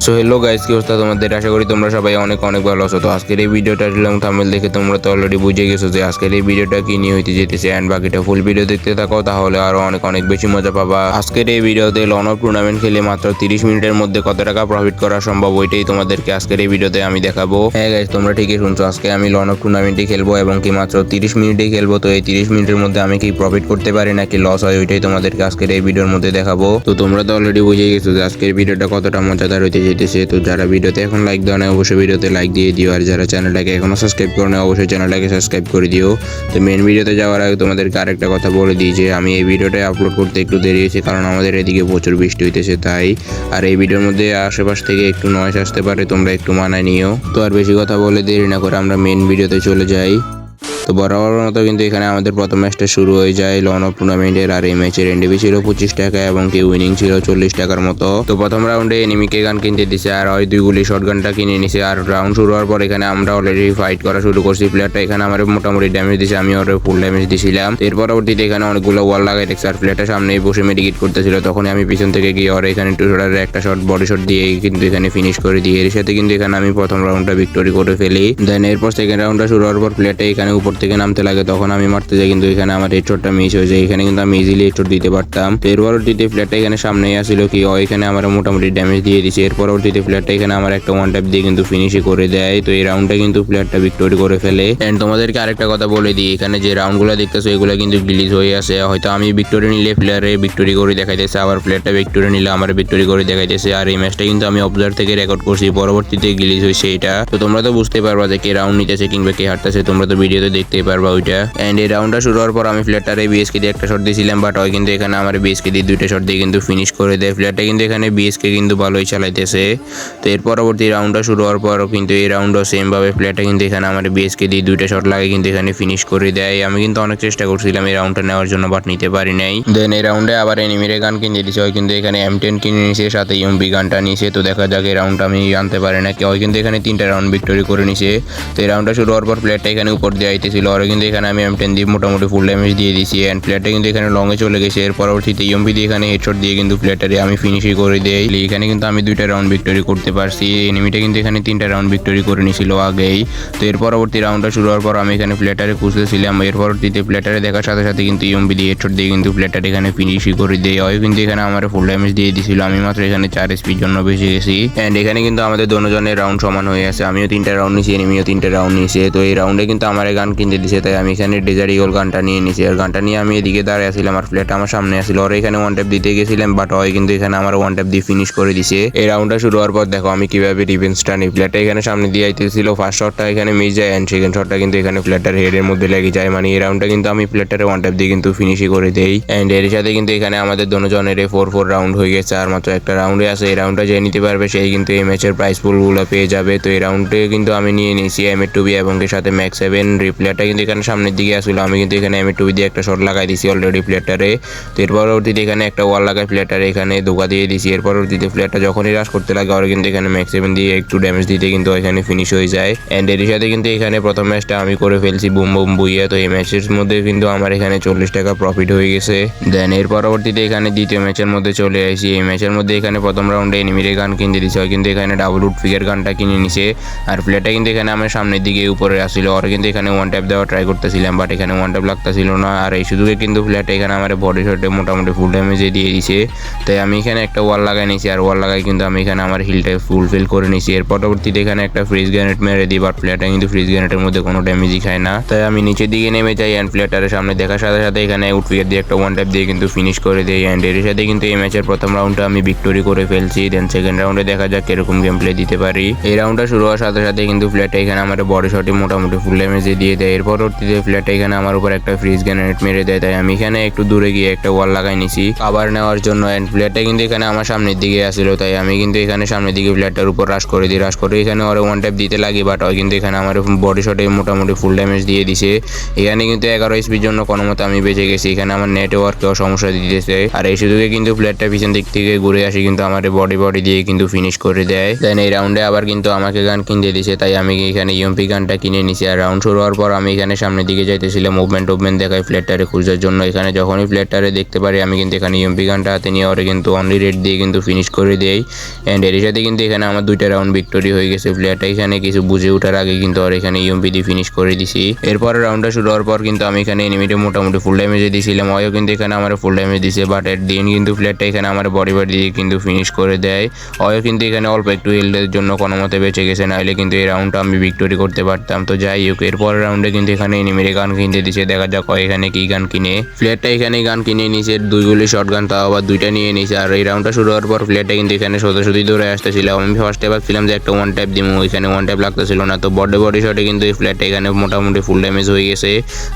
So hello guys, কি অবস্থা তোমাদের? আশা করি তোমরা সবাই অনেক অনেক ভালো আছো। তো আজকের এই ভিডিওটা এবং থাম্বনেল দেখে তোমরা তো অলরেডি বুঝে গেছো যে আজকের এই ভিডিওটা কি নিয়ে হইতে যেতেছে, এন্ড বাকিটা ফুল ভিডিও দেখতে থাকো, তাহলে আরো অনেক অনেক বেশি মজা পাবা। আজকের এই ভিডিওতে লন অফ টুর্নামেন্ট খেলে মাত্র 30 মিনিটের মধ্যে কত টাকা প্রফিট করা সম্ভব ওইটাই তোমাদেরকে আজকের এই ভিডিওতে আমি দেখাবো। হ্যাঁ গাইস, তোমরা ঠিকই শুনছো, আজকে আমি লন অফ টুর্নামেন্টই খেলবো এবং কি মাত্র 30 মিনিটেই খেলবো। তো এই 30 মিনিটের মধ্যে আমি কি প্রফিট করতে পারি নাকি লস হয় ওইটাই তোমাদেরকে আজকের এই ভিডিওর মধ্যে দেখাবো। তো তোমরা তো অলরেডি বুঝে গেছো যে আজকের ভিডিওটা কতটা মজাদার হইতে যেতেছে। তো যারা ভিডিওতে এখন লাইক দাও না, অবশ্যই ভিডিওতে লাইক দিয়ে দিও, আর যারা চ্যানেলটাকে এখনো সাবস্ক্রাইব করো না, অবশ্যই চ্যানেলটাকে সাবস্ক্রাইব করে দিও। তো মেন ভিডিওতে যাওয়ার আগে তোমাদেরকে আরেকটা কথা বলে দিই যে আমি এই ভিডিওটা আপলোড করতে একটু দেরি হয়েছে, কারণ আমাদের এদিকে প্রচুর বৃষ্টি হইতেছে তাই। আর এই ভিডিওর মধ্যে আশেপাশ থেকে একটু নয়েজ আসতে পারে, তোমরা একটু মানায় নিও। তো আর বেশি কথা বলে দেরি না করে আমরা মেন ভিডিওতে চলে যাই। তো বরাবর মতো কিন্তু এখানে আমাদের প্রথম ম্যাচটা শুরু হয়ে যায় লন অফ টুর্নামেন্টের। আর এই ম্যাচের এনডিবি ছিল 25 টাকা এবং কি উইনিং ছিল 40 টাকার মতো। তো প্রথম রাউন্ডে এনিমিকে গান কিনতে দিছে আর ওই দুই গুলি শর্ট গানটা কিনে নিছে। আর রাউন্ড শুরু হওয়ার পর এখানে আমরা অলরেডি ফাইট করা শুরু করছি। প্লেয়ারটা এখানে আমার মোটামুটি ড্যামেজ দিছে, আমি ওর ফুল ড্যামেজ দিছিলাম। এর পরবর্তীতে এখানে অনেকগুলো ওয়াল লাগাই রেখেছে আর প্লেয়ারটা সামনে বসে মেডিকেট করতেছিল, তখন আমি পিছন থেকে গিয়ে ওর এখানে টু শটারের একটা শট বডি শট দিয়ে কিন্তু এখানে ফিনিশ করে দিই। এর সাথে কিন্তু এখানে আমি প্রথম রাউন্ডটা ভিক্টোরি করে ফেলি। দেন এরপর সেকেন্ড রাউন্ডটা শুরু হওয়ার পর প্লেয়ারটা এখানে উপর থেকে নামতে লাগে, তখন আমি মারতে যাই কিন্তু এখানে আমার হেডশটটা মিস হয়ে যায়। এখানে কিন্তু আমি ইজিলি হেডশট দিতে পারতাম। তো এর পরবর্তীতে প্লেয়ারটা এখানে সামনেই আসছিল কি ও এখানে আমার মোটামুটি ড্যামেজ দিয়ে দিছে। এর পরবর্তীতে প্লেয়ারটা এখানে আমার একটা ওয়ান ট্যাপ দিয়ে কিন্তু ফিনিশই করে দেয়। তো এই রাউন্ডটা কিন্তু প্লেয়ারটা ভিক্টোরি করে ফেলে। এন্ড তোমাদেরকে আরেকটা কথা বলে দিই, এখানে যে রাউন্ডগুলো দেখতেছো এগুলো কিন্তু গ্লিচ হয়ে আছে। হয়তো আমি ভিক্টোরি নিলে প্লেয়ারে ভিক্টোরি করে দেখাইতেছে, আবার প্লেয়ারটা ভিক্টোরি নিলে আমার ভিক্টোরি করে দেখাইতেছে। আর এই ম্যাচটা কিন্তু আমি অবজার্ভ থেকে রেকর্ড করছি, পরবর্তীতে গ্লিচ হয়েছে এটা। তো তোমরা তো বুঝতে পারবা যে কে রাউন্ড নিতেছে কিংবা কে হারতেছে, তোমরা তো ভিডিওতে দেখতেই পারবা ওইটা। এন্ড এই রাউন্ডটা শুরু হওয়ার পর আমি প্লেয়ারটারে বিএসকে দিয়ে একটা শট দিয়েছিলাম, বাট ওই কিন্তু এখানে আমার বিএসকে দিয়ে দুইটা শট দিয়ে কিন্তু ফিনিশ করে দেয়। প্লেয়ারটা কিন্তু এখানে বিএসকে কিন্তু ভালোই চালাইতেছে। তো এর পরবর্তী রাউন্ডটা শুরু হওয়ার পর কিন্তু এই রাউন্ডও সেম ভাবে প্লেয়ারটা কিন্তু এখানে আমার বিএসকে দিয়ে দুইটা শট লাগে কিন্তু এখানে ফিনিশ করে দেয়। আমি কিন্তু অনেক চেষ্টা করছিলাম এই রাউন্ডটা নেওয়ার জন্য, বাট নিতে পারি নাই। দেন এই রাউন্ডে আবার এনিমিরে গান কিনে দিয়েছে, ওই কিন্তু এখানে M10 কিনে নিছে, সাথে ইউএমপি গানটা নিছে। তো দেখা যাক এই রাউন্ডটা আমি আনতে পারি না কি। ওই কিন্তু এখানে 3টা রাউন্ড ভিক্টোরি করে নিছে। তো এই রাউন্ডটা শুরু হওয়ার পর প্লেয়ারটা এখানে উপর দিয়ে আইতেছিল, আর কিন্তু এখানে আমি M10 দিয়ে মোটামুটি ফুল ড্যামেজ দিয়ে দিছি। এন্ড প্লেয়ারটা কিন্তু এখানে লংয়ে চলে গেছে। এর পরবর্তীতে ইউএমপি দিয়ে এখানে হেডশট দিয়ে কিন্তু প্লেয়ারটারে আমি ফিনিশই করে দেই। এখানে কিন্তু আমি 2টা রাউন্ড ভিক্টোরি করতে পারছি। এনিমিটা কিন্তু এখানে 3টা রাউন্ড ভিক্টোরি করে নিছিল আগেই। তো এর পরবর্তী রাউন্ডটা শুরু হওয়ার পর আমি এখানে প্লেয়ারটারে খুঁজতেছিলাম। এর পরবর্তীতে প্লেয়ারটারে দেখার সাথে সাথে কিন্তু ইউএমপি দিয়ে হেডশট দিয়ে কিন্তু প্লেয়ারটারে এখানে ফিনিশই করে দেয়। ওই কিন্তু এখানে আমার ফুল ড্যামেজ দিয়ে দিছিল, আমি মাত্র এখানে 4 এসপির জন্য বেঁচে গেছি। এন্ড এখানে কিন্তু আমাদের দুজনের রাউন্ড সমান হয়ে আছে, আমিও 3টা রাউন্ড নিয়েছি, এনিমিও 3টা রাউন্ড নিয়েছে। তো এই রাউন্ডে কিন্তু আমার গান কিনতে দিছে, তাই আমি এখানে ডেজার্ট ইগল গানটা নিয়ে নিয়েছি। আর গানটা নিয়ে আমি এদিকে দাঁড়িয়ে আসছিলাম আর প্লেয়ারটা আমার সামনে আসছিল, ওর এখানে ওয়ান ট্যাপ দিতে গেছিলাম, বাট ওই কিন্তু এখানে আমার ওয়ান ট্যাপ দিয়ে ফিনিশ করে দিছে। এই রাউন্ডটা শুরু হওয়ার পর দেখো আমি কিভাবে রিভেঞ্জটা নিই। প্লেয়ারটা এখানে সামনে দিয়ে আইতেছিল, ফার্স্ট শটটা এখানে মিস যায় এন্ড সেকেন্ড শটটা কিন্তু এখানে প্লেয়ারটার হেডের মধ্যে লেগে যায়। মানে এই রাউন্ডটা কিন্তু আমি প্লেয়ারটারে ওয়ান ট্যাপ দিয়ে কিন্তু ফিনিশই করে দেই। এন্ড এর সাথে কিন্তু এখানে আমাদের দুজনের 4-4 রাউন্ড হয়ে গেছে, আর মাত্র একটা রাউন্ডে আছে। এই রাউন্ডটা যে নিতে পারবে সেই কিন্তু এই ম্যাচের প্রাইস পুলগুলো পেয়ে যাবে। তো এই রাউন্ডে কিন্তু আমি নিয়ে নিয়েছি M2B এবং এর সাথে ম্যাক্স 7। প্লেয়ারটা কিন্তু এখানে সামনের দিকে আসলো, আমি কিন্তু এখানে M2B দিয়ে একটা শট লাগাই দিছি অলরেডি প্লেয়ারটারে। তো এর পরবর্তীতে এখানে একটা ওয়াল লাগাই প্লেয়ারটারে এখানে ধোকা দিয়ে দিছি। এর পরবর্তীতে প্লেয়ারটা যখনই রাশ করতে লাগে আর কিন্তু এখানে ম্যাক্স 7 দিয়ে একটু ড্যামেজ দিতে কিন্তু এখানে ফিনিশ হয়ে যায়। এন্ড এর সাথে কিন্তু এখানে প্রথম ম্যাচটা আমি করে ফেলছি বুম বুম বুইয়া। তো এই ম্যাচের মধ্যে কিন্তু আমার এখানে 40 টাকা প্রফিট হয়ে গেছে। দেন এর পরবর্তীতে এখানে দ্বিতীয় ম্যাচের মধ্যে চলে আসি। এই ম্যাচের মধ্যে এখানে প্রথম রাউন্ডে এনিমিরে গান কিনতে দিছে, কিন্তু এখানে ডাবল উড ফিগার গানটা কিনে নিছে। আর প্লেয়ারটা কিন্তু এখানে আমার সামনের দিকে উপরে আসছিল, আর কিন্তু এখানে ওয়ান ট্যাপ দেওয়া ট্রাই করতেছিলাম, বাট এখানে ওয়ান ট্যাপ লাগতেছিল না। আর এই সুযোগে কিন্তু প্লেয়ারটা এখানে আমার বডি শটে মোটামুটি ফুল ড্যামেজে দিয়ে দিছে। তাই আমি এখানে একটা ওয়াল লাগাই নিয়েছি, আর ওয়াল লাগাই কিন্তু আমি এখানে আমার হিলটা ফুলফিল করে নিয়েছি। এর পরবর্তীতে এখানে একটা ফ্রিজ গ্রেনেড মেরে দিই, বাট প্লেয়ারটা কিন্তু ফ্রিজ গ্রেনেডের মধ্যে কোনো ড্যামেজই খায় না। তাই আমি নিচের দিকে নেমে যাই অ্যান্ড প্লেয়ারটারের সামনে দেখার সাথে সাথে এখানে উড ফিগার দিয়ে একটা ওয়ান ট্যাপ দিয়ে কিন্তু ফিনিশ করে দেই। অ্যান্ড এর সাথে কিন্তু এই ম্যাচের প্রথম রাউন্ডটা আমি ভিক্টোরি করে ফেলছি। দেন সেকেন্ড রাউন্ডে দেখা যাক কিরকম গেম প্লে দিতে পারি। এই রাউন্ডটা শুরু হওয়ার সাথে সাথে কিন্তু প্লেয়ারটা এখানে আমার বডি শটে মোটামুটি ফুল ড্যামেজে দিয়ে দেয়। এর পরবর্তীতে প্লেয়ারটা এখানে আমার উপর একটা ফ্রিজ গ্রেনেড মেরে দেয়, তাই আমি এখানে একটু দূরে গিয়ে একটা ওয়াল লাগাই নিছি কভার নেওয়ার জন্য। এন্ড প্লেয়ারটা কিন্তু এখানে আমার সামনের দিকে আসছিল, তাই আমি কিন্তু এখানে সামনের দিকে প্লেয়ারটার উপর রাশ করে দিই। রাশ করে এখানে ওরে ওয়ান ট্যাপ দিতে লাগি, বাট ওই কিন্তু এখানে আমার বডি শটে মোটামুটি ফুল ড্যামেজ দিয়ে দিছে। এখানে কিন্তু 11 এসপির জন্য কোনো মতো আমি বেঁচে গেছি। এখানে আমার নেটওয়ার্কেও সমস্যা দিতেছে, আর এই সুযোগে কিন্তু প্লেয়ারটা পিছন দিক থেকে ঘুরে আসি কিন্তু আমার বডি দিয়ে কিন্তু ফিনিশ করে দেয়। দেন এই রাউন্ডে আবার কিন্তু আমাকে গান কিনতে দিছে, তাই আমি এখানে ইউএমপি গানটা কিনে নিছি। আর রাউন্ড শুরু হওয়ার পর আমি এখানে সামনের দিকে যাইতেছিলাম মুভমেন্ট দেখায় ফ্ল্যাটটারে খোঁজার জন্য। এখানে যখনই ফ্ল্যাটটারে দেখতে পারি আমি কিন্তু এখানে ইএমপি গানটা হাতে নিয়ে ওরে কিন্তু অনলি রেড দিয়ে কিন্তু ফিনিশ করে দেই। অ্যান্ড এর সাথে কিন্তু এখানে আমার 2টা রাউন্ড ভিক্টোরি হয়ে গেছে। ফ্ল্যাটটা এখানে কিছু বুঝে ওঠার আগে কিন্তু আর এখানে ইএমপি দিয়ে ফিনিশ করে দিছি। এরপর রাউন্ডটা শুরু হওয়ার পর কিন্তু আমি এখানে এনিমিটে মোটামুটি ফুল ড্যামেজে দিয়েছিলাম। অয়ও কিন্তু এখানে আমার ফুল ড্যামেজ দিছে, বাট এর দিন কিন্তু ফ্ল্যাটটা এখানে আমার বডি দিয়ে কিন্তু ফিনিশ করে দেয়। অয়ও কিন্তু এখানে অল্প একটু হেলথের জন্য কোনো মতে বেঁচে গেছে, নাহলে কিন্তু এই রাউন্ডটা আমি ভিক্টোরি করতে পারতাম। তো যাই হোক, এরপর রাউন্ডে কিন্তু এখানে এনিমিরে গান কিনতে দিছে। দেখা যাক এখানে কি গান কিনে। ফ্ল্যাটটা এখানে গান কিনে নিছে 2 গুলি শর্ট গান, তাও আবার 2টা নিয়ে নিছে। আর এই রাউন্ডটা শুরু হওয়ার পর ফ্ল্যাটটা কিন্তু এখানে সোজাসুজি দৌড়ে আসতেছিলাম। আমি ফার্স্টে ভাবছিলাম যে একটা ওয়ান ট্যাপ দিমু, এখানে ওয়ান ট্যাপ লাগতেছিল না। তো বডি শটে কিন্তু এই ফ্ল্যাটটা এখানে মোটামুটি ফুল ড্যামেজ হয়ে গেছে।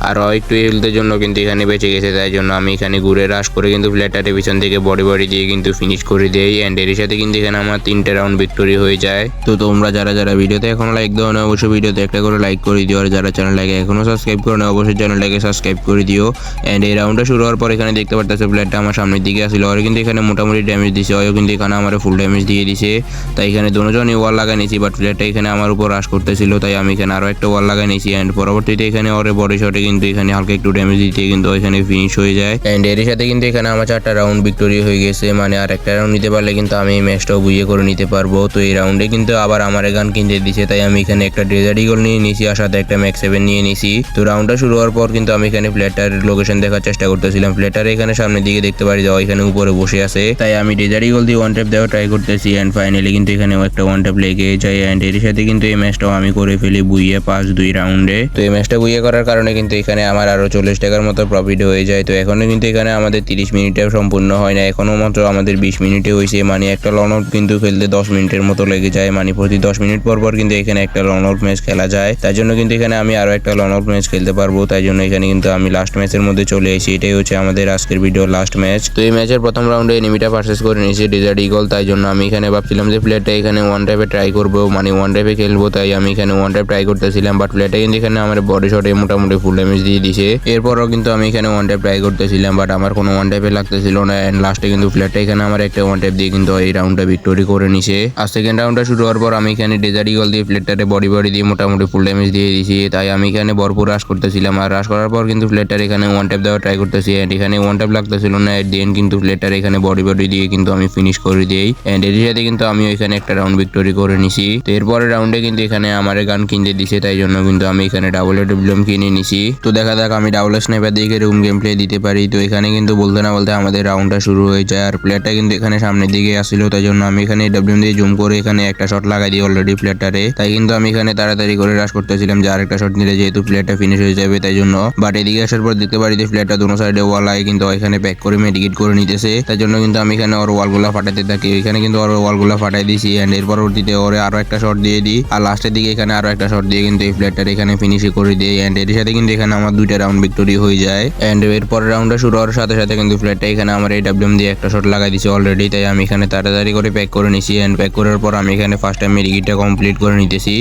আর একটু হেলথের জন্য কিন্তু এখানে বেঁচে গেছে, তাই জন্য আমি এখানে ঘুরে রাশ করে কিন্তু ফ্ল্যাটটারে পিছন থেকে বডি দিয়ে কিন্তু ফিনিশ করে দেই। অ্যান্ড এর সাথে কিন্তু এখানে আমার 3টে রাউন্ড ভিক্টোরি হয়ে যায়। তো তোমরা যারা ভিডিওতে এখনো লাইক দাও না, অবশ্যই ভিডিওতে একটা করে লাইক করে দিও। আর যারা চ্যানেলটাকে এখনো সাবস্ক্রাইব করে না, অবশ্যই চ্যানেলটাকে সাবস্ক্রাইব করে দিও। অ্যান্ড এই রাউন্ডটা শুরু হওয়ার পর এখানে দেখতে পারতেছে ফ্ল্যাটটা আমার সামনের দিকে আসছিল। আর কিন্তু এখানে মোটামুটি ড্যামেজ দিছে, ওই কিন্তু এখানে আমার ফুল ড্যামেজ দিয়ে দিছে। তাই এখানে দুজনই ওয়াল লাগাই নিয়েছি, বাট ফ্ল্যাটটা এখানে আমার উপর রাশ করতেছিল, তাই আমি এখানে আরও একটা ওয়াল লাগাই নিয়েছি। অ্যান্ড পরবর্তীতে এখানে ওর বডি শটে কিন্তু এখানে হালকা একটু ড্যামেজ দিতে কিন্তু এখানে ফিনিশ হয়ে যায়। অ্যান্ড এর সাথে কিন্তু এখানে আমার 4টা রাউন্ড ভিক্টোরি হয়ে গেছে। মানে আর একটা রাউন্ড নিতে পারলে কিন্তু আমি এই ম্যাচটাও বুঝিয়ে করে নিতে পারবো। তো এই রাউন্ডে কিন্তু আবার আমার গান কিনতে দিছে, তাই আমি এখানে একটা ডেজার্ট ইগল নিয়ে নিয়েছি, আর সাথে একটা ম্যাক্স 7 নিয়ে নিয়েছি। তো রাউন্ডটা শুরু হওয়ার পর কিন্তু আমি এখানে ফ্ল্যাটার লোকেশন দেখার চেষ্টা করতেছিলাম। ফ্ল্যাটার এখানে সামনের দিকে দেখতে পারি যাও এখানে উপরে বসে আছে, তাই আমি ডেজার্ট ইগল দিয়ে ওয়ান ট্যাপ দেওয়া ট্রাই করতেছি। অ্যান্ড ফাইনালি কিন্তু এখানে একটা ওয়ান ট্যাপ লেগে যায়। অ্যান্ড এর সাথে কিন্তু এই ম্যাচটাও আমি করে ফেলি বুইয়ে 5-2 রাউন্ডে। তো এই ম্যাচটা বুইয়ে করার কারণে কিন্তু এখানে আমার আরো 40 টাকার মতো প্রফিট হয়ে যায়। তো এখনো কিন্তু এখানে আমাদের 30 মিনিটেও সম্পূর্ণ হয় না, এখনো মাত্র আমাদের 20 মিনিটে হয়েছে। মানে একটা লন আউট কিন্তু খেলতে 10 মিনিটের মতো লেগে যায়। মানে প্রতি 10 মিনিট পর কিন্তু এখানে একটা লন আউট ম্যাচ খেলা যায়। তাই জন্য কিন্তু এখানে আমি আরো একটা লন আউট ম্যাচ খেলতে পারবো। তাই জন্য এখানে কিন্তু আমি লাস্ট ম্যাচের মধ্যে চলে এসেছি। এটাই হচ্ছে আমাদের আজকের ভিডিও লাস্ট ম্যাচ। তো এই ম্যাচের প্রথম রাউন্ডে এনিমিটা পারচেজ করে নিয়েছে ডেজার্ট ইগল, তাই জন্য আমি এখানে ভাবছিলাম যে প্লেয়ারটা এখানে ওয়ান টাইপে ট্রাই করবো, মানে ওয়ান টাইপে খেলবো। তাই আমি এখানে ওয়ান টাইপ ট্রাই করতেছিলাম, বাট প্লেয়ারটা কিন্তু এখানে আমার বডি শটে মোটামুটি ফুল ড্যামেজ দিয়ে দিছে। এরপরও কিন্তু আমি এখানে ওয়ান টাইপ ট্রাই করতেছিলাম, বাট আমার কোনো ওয়ান টাইপে লাগতেছিল না। এন্ড লাস্টে কিন্তু প্লেয়ারটা এখানে আমার একটা ওয়ান টাইপ দিয়ে কিন্তু এই রাউন্ডটা ভিক্টোরি করে নিছে। আর সেকেন্ড রাউন্ডটা শুরু হওয়ার পর আমি এখানে ডেজার্ট ইগল দিয়ে প্লেয়ারটারে বডি দিয়ে মোটামুটি ফুল ড্যামেজ দিয়ে দিছি। তাই আমি এখানে ভরপুর রাশ করতেছিলাম। আর রাশ করার পর কিন্তু প্লেয়ারটার এখানে ওয়ান টাইপ দেওয়া ট্রাই করতেছি। এন্ড এখানে ওয়ান টাইপ লাগতেছিল না, এট দি এন্ড কিন্তু প্লেয়ারটার এখানে বডি দিয়ে কিন্তু আমি ফিনিশ করে দিই। এন্ড এর সাথে কিন্তু আমি এখানে একটা রাউন্ড ভিক্টোরি করে নিছি। তো এরপরের রাউন্ডে কিন্তু এখানে আমার গান কিনতে দিছে, তাই জন্য কিন্তু আমি এখানে ডাবল এডব্লিউএম কিনে নিছি। তো দেখা যাক আমি ডাবল স্নাইপার দিয়ে রুম গেম প্লে দিতে পারি। তো এখানে কিন্তু বলতে না বলতে আমাদের রাউন্ডটা শুরু হয়ে যায়। আর প্লেয়ারটা কিন্তু এখানে সামনের দিকে আসছিল, তাই জন্য আমি এখানে এডব্লিউএম দিয়ে জুম করে এখানে একটা শট লাগাই দিই অলরেডি প্লেয়ারটারে। তাই কিন্তু আমি এখানে তাড়াতাড়ি করে রাশ করতেছিলাম যে আরেকটা শট নিলে যেহেতু প্লেয়ারটা ফিনিশ হয়ে যাবে, তাই জন্য। বাট এদিকে আসার পর দেখতে পারি যে প্লেয়ারটা দুনো সাইডে ওয়াল আয় কিন্তু এখানে প্যাক করে মেডিকেট করে নিতেছে। তাই জন্য কিন্তু আমি এখানে ওর ওয়ালগুলা ফাটাতে থাকি। এখানে কিন্তু ওর ওয়ালগুলা ফাটাই দিছি। এন্ড এর পরবর্তীতে ওরে আরো একটা শট দিয়ে দিই। আর লাস্টের দিকে এখানে আরো একটা শট দিয়ে কিন্তু এই প্লেয়ারটার এখানে ফিনিশ করে দিই। এন্ড এর সাথে কিন্তু এখানে আমার 2টা রাউন্ড ভিক্টোরি হয়ে যায়। এন্ড এর পরের রাউন্ডটা শুরু হওয়ার সাথে সাথে কিন্তু প্লেয়ারটা এখানে আমার এডব্লিউএম দিয়ে একটা শট লাগাই দিছে অলরেডি। তাই আমি এখানে তাড়াতাড়ি করে প্যাক করে নিছি। এন্ড প্যাক করার পর আমি এখানে ফার্স্ট টাইম মেডিকেটটা কমপ্লিট করে নিতেছি।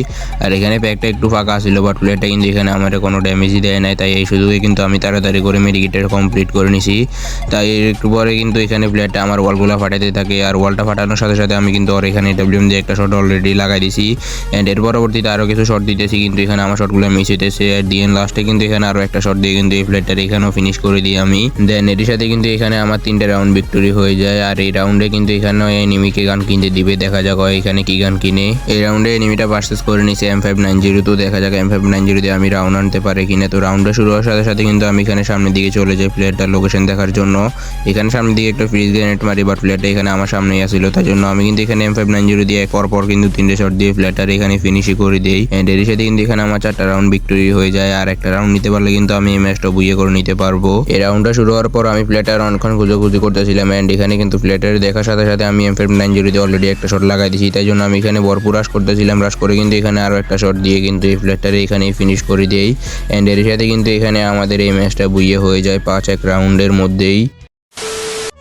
আর এখানে প্যাকটা একটু ফাঁকা ছিল, বাট প্লেয়ারটা কিন্তু এখানে আমার কোনো ড্যামেজই দেয় নাই। তাই এই সুযোগে কিন্তু আমি তাড়াতাড়ি করে মেডিকেটটা কমপ্লিট করে নিছি। তাই একটু পরে কিন্তু এখানে প্লেয়ারটা আমার ওয়ালগুলা ফাটাতে থাকে। আর ওয়ালটা ফাটানোর সাথে সাথে আমি কিন্তু ওর এখানে এডব্লিউএম দিয়ে একটা শট অলরেডি লাগাই দিছি। এন্ড এর পরবর্তীতে আরো কিছু শট দিতেছি, কিন্তু এখানে আমার শটগুলো মিস হইতেছে। আর দিয়ে লাস্টে কিন্তু এখানে আরো একটা শট দিয়ে কিন্তু এই প্লেয়ারটার এখানেও ফিনিশ করে দিই আমি। দেন এর সাথে কিন্তু এখানে আমার 3টে রাউন্ড ভিক্টোরি হয়ে যায়। আর এই রাউন্ডে কিন্তু এখানে এনিমিকে গান কিনতে দিবে, দেখা যাক এখানে কি গান কিনে। এই রাউন্ডে এনিমিটা পারচেজ করে নিছে M590। তো দেখা যাক M590 দিয়ে আমি রাউন্ড আনতে পারে কিনা। তো রাউন্ডটা শুরু হওয়ার সাথে সাথে কিন্তু আমি এখানে সামনের দিকে চলে যাই প্লেয়ারটার লোকেশন দেখার জন্য। এখানে সামনের দিকে একটা ফ্রিজ গ্রেনেড মারি, বাট প্লেয়ারটা এখানে আমার সামনেই আসছিল। তাই জন্য আমি কিন্তু এখানে M590 দিয়ে পর কিন্তু 3টে শট দিয়ে প্লেয়ারটার এখানে ফিনিশই করে দিই। এন্ড এর সাথে কিন্তু এখানে আমার 4টা রাউন্ড ভিক্টোরি হয়ে যায়। আর একটা রাউন্ড নিতে পারলে কিন্তু আমি এই ম্যাচটা বুইয়ে করে নিতে পারবো। এই রাউন্ডটা শুরু হওয়ার পর আমি প্লেয়ারটার অনেকক্ষণ খুঁজে করতেছিলাম। এন্ড এখানে কিন্তু প্লেয়ারটার দেখার সাথে সাথে আমি M590 দিয়ে অলরেডি একটা শট লাগাই দিছি। তাই জন্য আমি এখানে ভরপুর রাশ করতেছিলাম। রাশ করে কিন্তু এখানে আরো একটা শট দিয়ে কিন্তু এই প্লেয়ারটারে এখানে ফিনিশ করে দিই। এন্ড এর সাথে কিন্তু এখানে আমাদের এই ম্যাচটা বুইয়ে হয়ে যায় 5-1 রাউন্ডের মধ্যেই।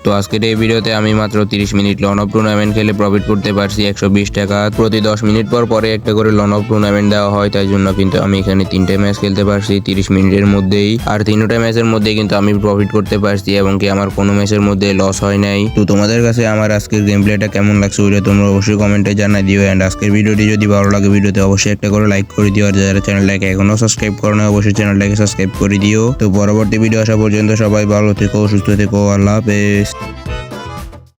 তো আজকের এই ভিডিওতে আমি মাত্র 30 মিনিট লন অফ টুর্নামেন্ট খেলে প্রফিট করতে পারছি 120 টাকা। প্রতি 10 মিনিট পর পরে একটা করে লন অফ টুর্নামেন্ট দেওয়া হয়, তাই জন্য কিন্তু আমি এখানে 3টে ম্যাচ খেলতে পারছি 30 মিনিটের মধ্যেই। আর 3টা ম্যাচের মধ্যে কিন্তু আমি প্রফিট করতে পারছি এবং কি আমার কোনো ম্যাচের মধ্যে লস হয় নাই। তো তোমাদের কাছে আমার আজকের গেম প্লেটা কেমন লাগছে ওইটা তোমরা অবশ্যই কমেন্টে জানাই দিও। এন্ড আজকের ভিডিওটি যদি ভালো লাগে ভিডিওতে অবশ্যই একটা করে লাইক করে দিও। আর যারা চ্যানেলটাকে এখনো সাবস্ক্রাইব করো না অবশ্যই চ্যানেলটাকে সাবস্ক্রাইব করে দিও। তো পরবর্তী ভিডিও আসা পর্যন্ত সবাই ভালো থেকো, সুস্থ থেকো, আল্লাহ হাফেজ।